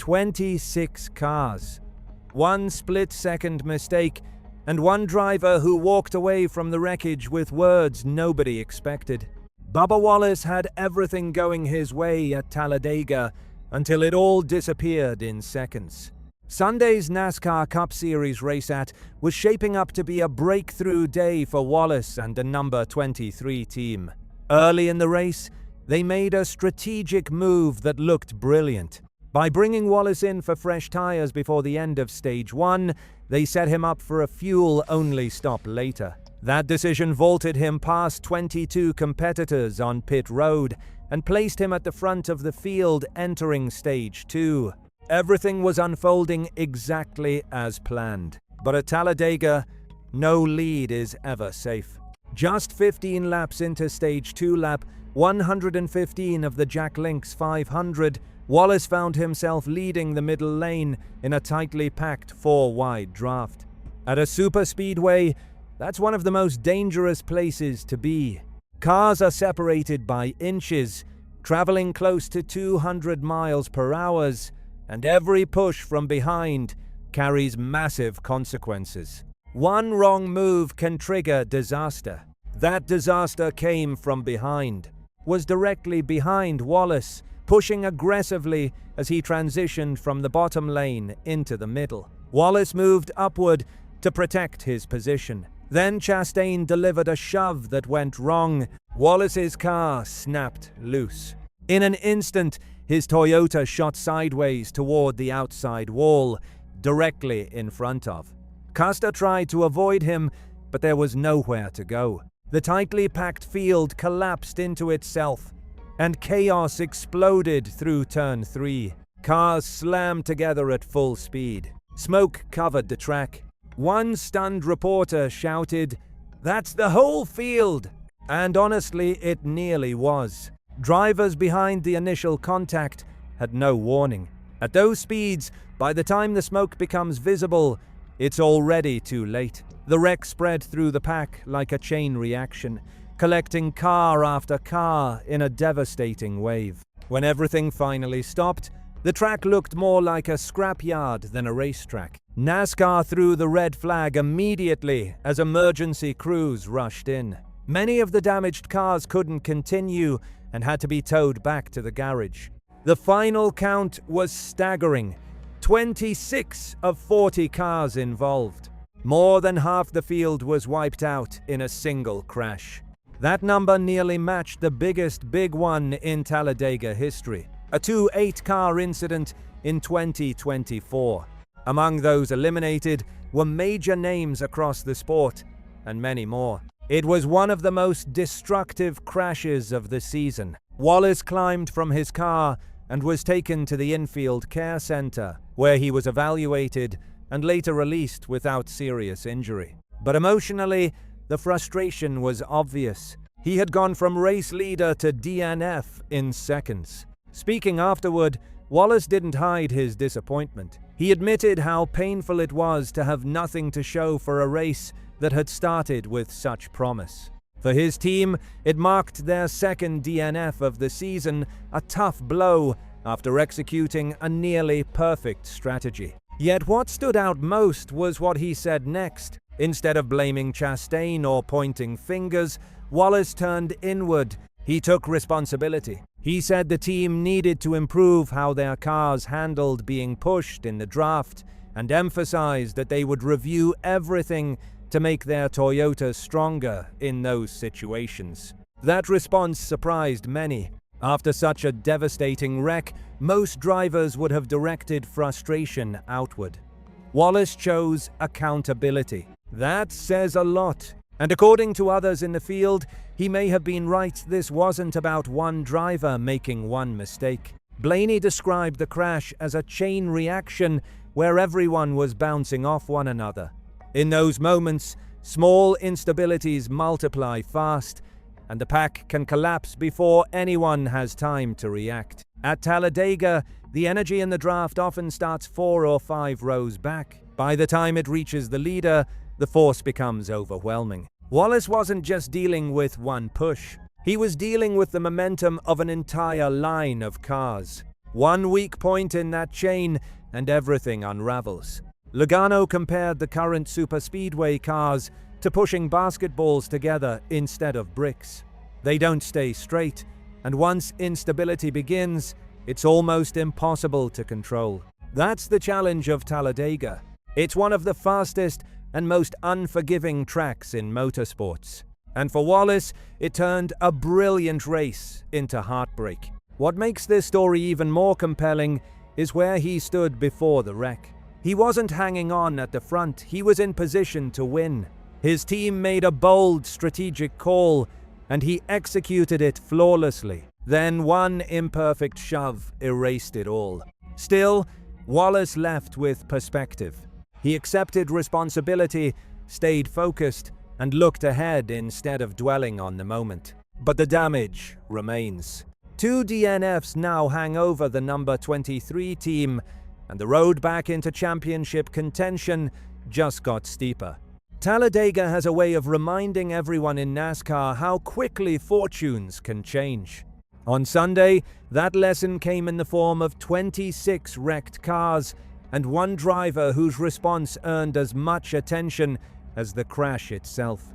26 cars. One split-second mistake, and one driver who walked away from the wreckage with words nobody expected. Bubba Wallace had everything going his way at Talladega until it all disappeared in seconds. Sunday's NASCAR Cup Series race was shaping up to be a breakthrough day for Wallace and the number 23 team. Early in the race, they made a strategic move that looked brilliant. By bringing Wallace in for fresh tires before the end of Stage 1, they set him up for a fuel-only stop later. That decision vaulted him past 22 competitors on pit road and placed him at the front of the field entering Stage 2. Everything was unfolding exactly as planned. But at Talladega, no lead is ever safe. Just 15 laps into Stage 2, lap 115 of the Jack Link's 500, Wallace found himself leading the middle lane in a tightly packed 4-wide draft. At a superspeedway, that's one of the most dangerous places to be. Cars are separated by inches, traveling close to 200 miles per hour, and every push from behind carries massive consequences. One wrong move can trigger disaster. That disaster came from behind, was directly behind Wallace, pushing aggressively as he transitioned from the bottom lane into the middle. Wallace moved upward to protect his position. Then Chastain delivered a shove that went wrong. Wallace's car snapped loose. In an instant, his Toyota shot sideways toward the outside wall, directly in front of. Custer tried to avoid him, but there was nowhere to go. The tightly packed field collapsed into itself, and chaos exploded through Turn 3. Cars slammed together at full speed. Smoke covered the track. One stunned reporter shouted, "That's the whole field!" And honestly, it nearly was. Drivers behind the initial contact had no warning. At those speeds, by the time the smoke becomes visible, it's already too late. The wreck spread through the pack like a chain reaction, collecting car after car in a devastating wave. When everything finally stopped, the track looked more like a scrapyard than a racetrack. NASCAR threw the red flag immediately as emergency crews rushed in. Many of the damaged cars couldn't continue and had to be towed back to the garage. The final count was staggering. 26 of 40 cars involved. More than half the field was wiped out in a single crash. That number nearly matched the biggest big one in Talladega history, a 8-car incident in 2024. Among those eliminated were major names across the sport, and many more. It was one of the most destructive crashes of the season. Wallace climbed from his car and was taken to the infield care center, where he was evaluated and later released without serious injury. But emotionally, the frustration was obvious. He had gone from race leader to DNF in seconds. Speaking afterward, Wallace didn't hide his disappointment. He admitted how painful it was to have nothing to show for a race that had started with such promise. For his team, it marked their second DNF of the season, a tough blow after executing a nearly perfect strategy. Yet what stood out most was what he said next. Instead of blaming Chastain or pointing fingers, Wallace turned inward. He took responsibility. He said the team needed to improve how their cars handled being pushed in the draft and emphasized that they would review everything to make their Toyota stronger in those situations. That response surprised many. After such a devastating wreck, most drivers would have directed frustration outward. Wallace chose accountability. That says a lot. And according to others in the field, he may have been right. This wasn't about one driver making one mistake. Blaney described the crash as a chain reaction where everyone was bouncing off one another. In those moments, small instabilities multiply fast, and the pack can collapse before anyone has time to react. At Talladega, the energy in the draft often starts 4 or 5 rows back. By the time it reaches the leader, the force becomes overwhelming. Wallace wasn't just dealing with one push. He was dealing with the momentum of an entire line of cars. One weak point in that chain, and everything unravels. Logano compared the current superspeedway cars to pushing basketballs together instead of bricks. They don't stay straight, and once instability begins, it's almost impossible to control. That's the challenge of Talladega. It's one of the fastest and most unforgiving tracks in motorsports. And for Wallace, it turned a brilliant race into heartbreak. What makes this story even more compelling is where he stood before the wreck. He wasn't hanging on at the front, he was in position to win. His team made a bold strategic call, and he executed it flawlessly. Then one imperfect shove erased it all. Still, Wallace left with perspective. He accepted responsibility, stayed focused, and looked ahead instead of dwelling on the moment. But the damage remains. 2 DNFs now hang over the number 23 team, and the road back into championship contention just got steeper. Talladega has a way of reminding everyone in NASCAR how quickly fortunes can change. On Sunday, that lesson came in the form of 26 wrecked cars and one driver whose response earned as much attention as the crash itself.